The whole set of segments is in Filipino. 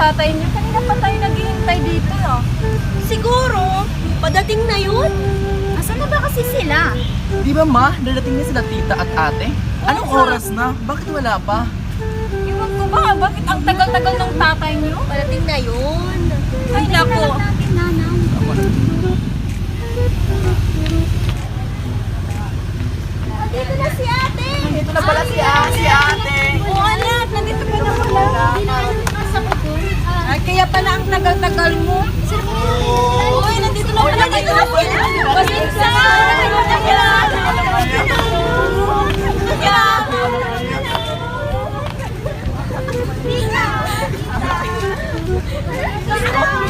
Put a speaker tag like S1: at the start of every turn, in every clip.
S1: tatay niyo? Kanina pa tayo naghihintay dito, ah.
S2: Siguro, padating na yun. Asan na ba kasi sila?
S3: Di ba ma, dadating na sila tita at ate? Anong
S1: Oo,
S3: oras na? Bakit wala pa?
S1: Iwan ko ba? Bakit ang tagal-tagal ng tatay niyo?
S2: Padating na yun.
S1: Ay, nako.
S2: Dito na si ate.
S3: Dito na pala si ate.
S1: Oo, anak. Nandito ka na pala. Ay, kaya pala ang tagal-tagal mo. Uy, nandito na pala kayo. Pasensya na.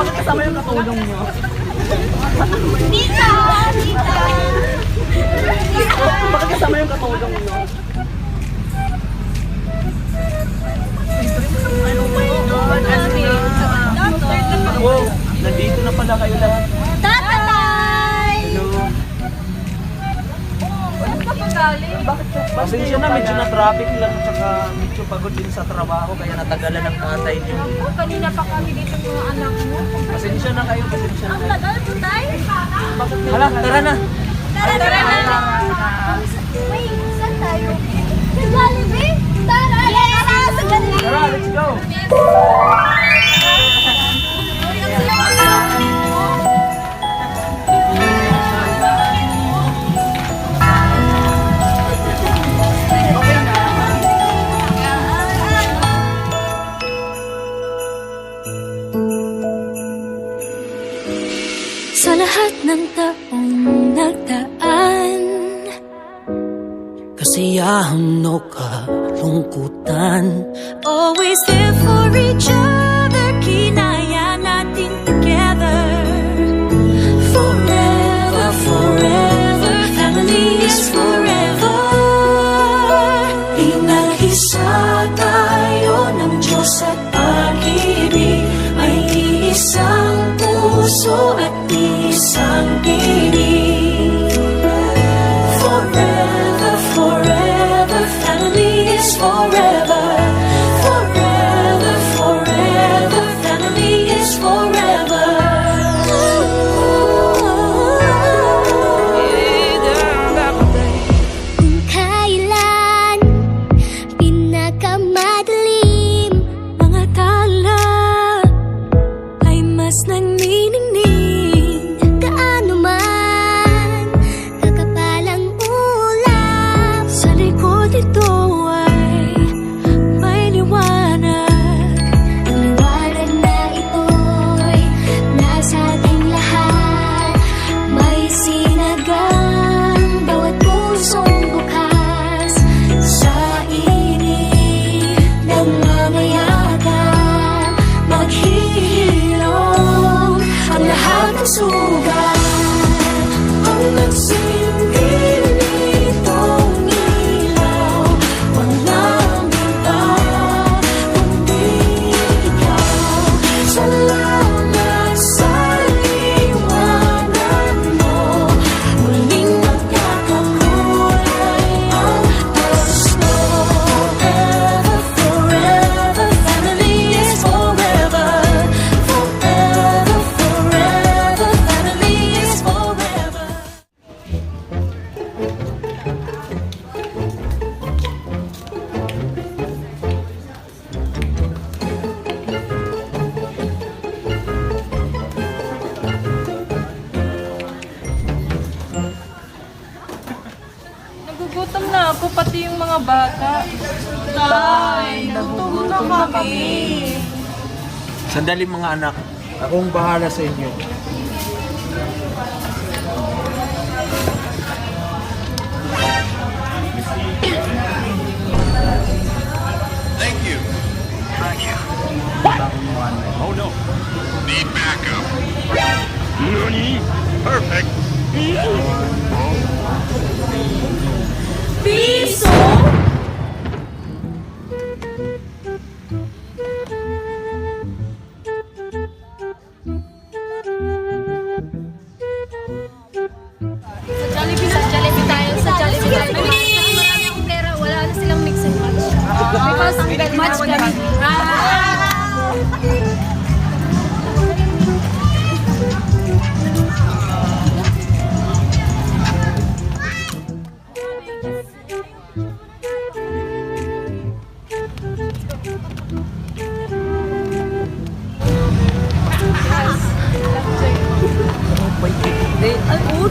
S3: Bakit kasama yung katulong nyo?
S2: Tita!
S3: Bakit kasama yung katulong nyo? Wow, nandito na pala kayo lahat.
S2: Tatay!
S3: Hello.
S1: Saan ka pa galing?
S3: Bakit ka?
S4: Pasensya na, medyo na traffic lang at saka medyo pagod din sa trabaho kaya natagalan ng tatay niyo.
S1: Ako, kanina pa kami dito ng mga anak mo.
S4: Pasensya na kayo, pasensya na
S2: Ang
S4: kayo.
S2: tagal po tayo.
S4: Hala, tara na.
S2: Tara na! Wait, saan tayo? Sa Jollibee? Tara! Tara! Sa Jollibee!
S4: Tara, let's go.
S5: Sa lahat ng taong nagdaan, kasiyahan o kalungkutan, always there for each other, kinaya natin together. Forever, forever, family is forever. Inaghisa tayo ng Diyos at pag-ibig, may iisang puso at isang tinig. Forever, forever, family is forever. Forever, forever, family is forever. Kung kailan pinakamadilim mga tala ay mas nagniningning, kaano man kakapalang ulap, sa likod ito ay may liwanag. Ang liwanag na ito'y nasa ating lahat, may sinagang bawat pusong bukas, sa init ng mga yakan, maghihilom ang lahat ng sugat. Ang nagsinggil nitong ilaw, walang iba kundi ikaw. Salamat sa liwanag mo, muling magkakakulay ang gusto. Forever, forever, family is forever. Forever, forever, family is forever.
S1: Nagugutom na ako, pati yung mga bata. Tay, nagugutom na kami.
S4: Sandali mga anak, akong bahala sa inyo.
S6: Thank you. Oh no. Need backup. Nani? Perfect.
S2: Piso!
S1: Match kami.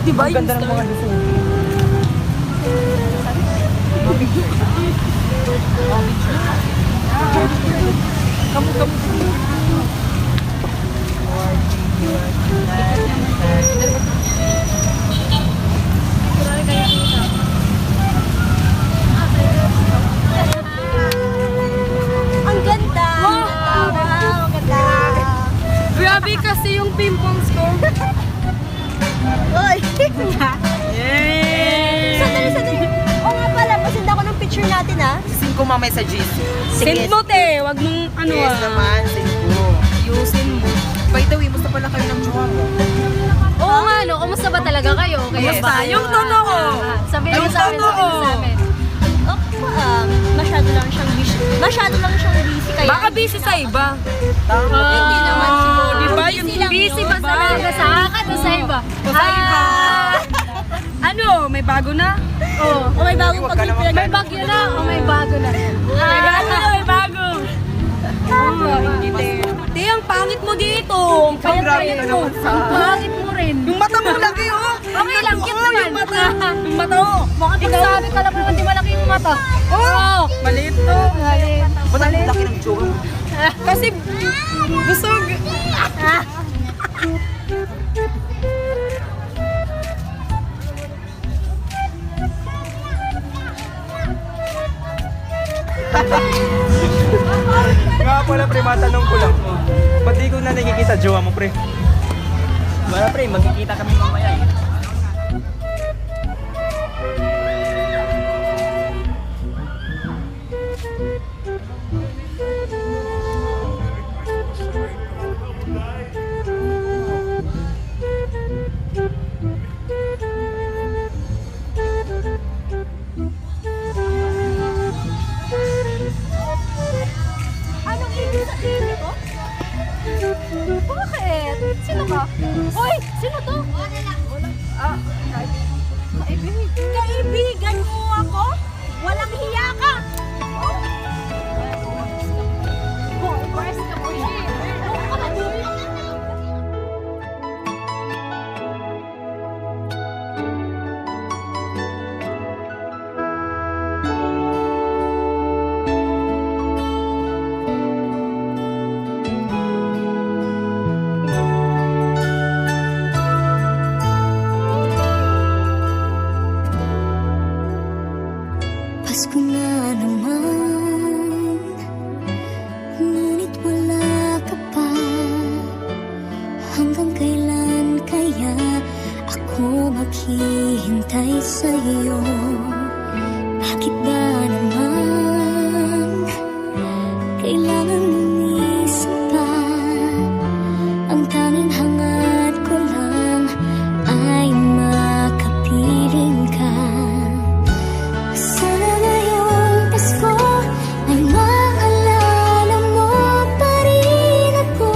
S3: Diba? Ang ganda ng mga lusong.
S2: Ang ganda! Wow! Ang ganda!
S1: Grabe kasi yung pimples ko.
S2: Uy!
S1: Yay!
S2: Sandali! Oo nga pala, pasend ako ng picture natin ah.
S3: Sing ko mamaya sa GC.
S1: Send mo te, wag mong ano
S3: Yes naman, sing ko.
S1: Ayusin mo.
S3: By the way, musta pala kayo ng jowa mo?
S1: Oo nga no, kumusta ba talaga kayo? Kayo
S3: Yes.
S1: ba? Yung totoo! Sabihin mo
S3: Yung
S1: sa amin,
S3: totoo.
S1: sabihin mo sa amin.
S2: Masyado lang siyang busy. Masyado lang siyang busy kaya.
S1: Baka busy sa iba.
S2: Hindi naman siguro.
S1: Di ba? Yung busy ba sa talaga sa akin o sa iba? O sa iba. Ano? May bago na? Oo.
S2: O may bagong
S3: Huwag ka naman
S2: pag-pinag.
S1: May bagyo na o may bago na? May bago. Te, ang pangit mo dito. Ang payat
S3: grabe
S1: payat
S3: ka
S1: mo.
S3: naman sa-
S1: Ang pangit mo rin.
S3: Yung mata mo laki, oh!
S1: Okay lang, cute naman.
S3: Yung mata mo!
S1: Makapagsabi ka lang kung hindi malaki yung mata. Oo.
S3: Maliit to.
S1: Maliit.
S3: Ba't ang laki ng jowa mo?
S1: Kasi busog.
S4: Nga pala pre, matanong ko lang. Ba't di ko na nakikita jowa mo pre?
S3: Wala pre, magkikita kami mamaya eh.
S2: Anong ibig sabihin ko? Bakit? Sino ka? Hoy! Sino to? Kaibigan mo ako? Walang hiya ka!
S5: Pasko na naman, ngunit wala ka pa. Hanggang kailan kaya ako maghihintay sa'yo? Bakit ba naman kailangan lumisan pa? Ang tanging hangad ko lang ay makapiling ka. Sana ngayong Pasko ay maalala mo pa rin ako.